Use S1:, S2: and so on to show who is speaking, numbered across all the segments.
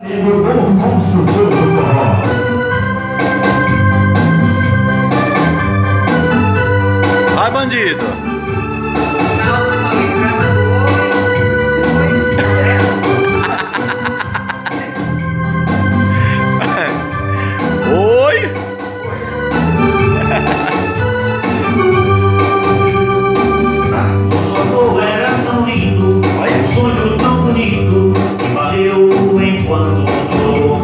S1: O novo construtor do forró.
S2: Vai, bandido! Oi!
S3: Nosso amor era tão lindo, um sonho tão bonito, que valeu enquanto durou.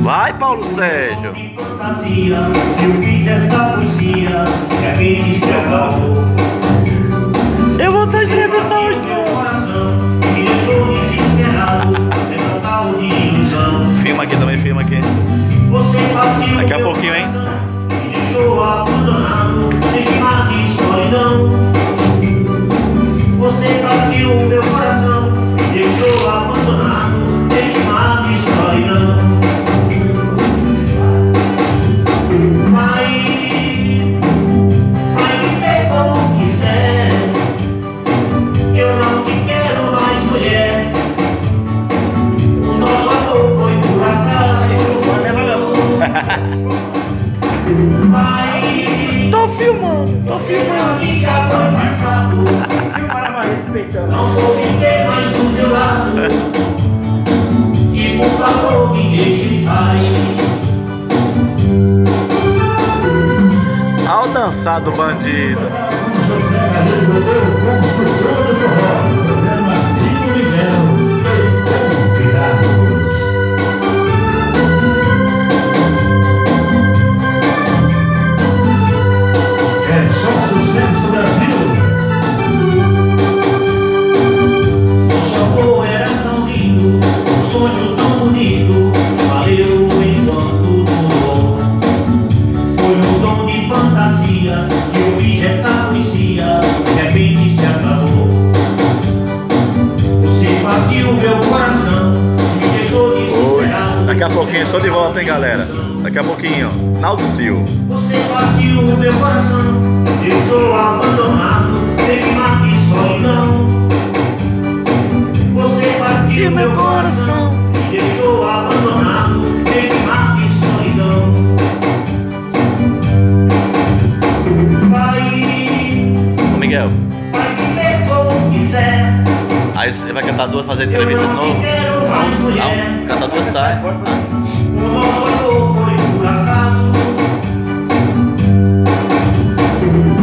S2: Vai, Paulo Sérgio!
S3: De fantasia, eu fiz esta poesia, que a gente se acabou.
S2: Eu vou ter entrevista hoje,
S3: Meu coração me deixou desesperado, nessa tal de ilusão.
S2: Filma aqui também, filma aqui.
S3: Você partiu
S2: Daqui a
S3: meu
S2: pouquinho, hein?
S3: coração, me deixou abandonado, neste mar de solidão. Você partiu meu coração, me deixou abandonado, neste mar de solidão. Vai viver como quiser, eu não te quero mais, mulher. O nosso amor foi por acaso. Vai,
S2: Tô filmando, tô filmando.
S3: que já foi passado. Não vou viver mais do teu lado. E por favor me deixe em paz.
S2: Ao dançar do bandido.
S1: José Calil, o novo construtor do forró. Programa Rio Miguel. Convidados. É só sucesso, Brasil.
S3: Nosso amor era tão lindo, um sonho tão bonito, valeu enquanto durou. Foi um dom de fantasia que eu fiz esta poesia, de repente se acabou. Você partiu meu coração, me deixou
S2: Oi.
S3: desesperado.
S2: Daqui a pouquinho estou de volta, hein, galera. Daqui a pouquinho. Naldo Silva.
S3: Você partiu meu coração, me deixou abandonado, nesse mar de solidão. Você partiu meu coração, me deixou abandonado, nesse mar de solidão.
S2: Ô, Miguel.
S3: Vai viver como quiser.
S2: Aí você vai cantar duas, fazer entrevista de novo? Não, cantar duas, sai.
S3: O nosso amor foi por acaso.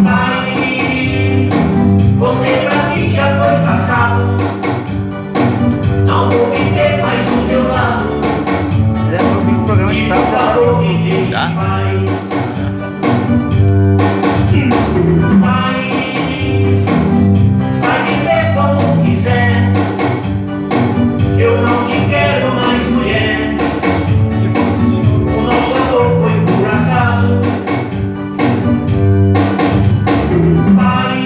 S3: Vai, você pra mim já foi passado. Não vou viver mais do teu lado.
S4: Programa de
S3: E por
S4: sábado já
S3: favor me deixe
S2: Já?
S3: em paz. Vai viver como quiser. Eu não te quero mais, mulher. O nosso amor foi por acaso. Vai,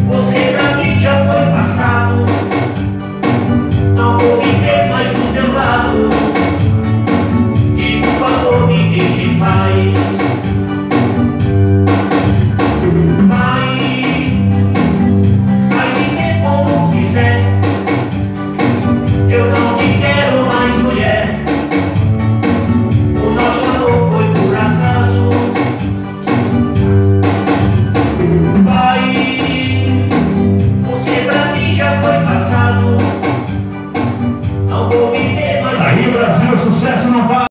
S3: você pra mim já foi passado. Não vou viver mais do teu lado. E por favor me deixe em paz. Vai viver como quiser. Eu não te quero mais, mulher. O nosso amor foi por acaso. Vai, você pra mim já foi passado. Não vou viver mais.
S1: Aí, Brasil, sucesso não para.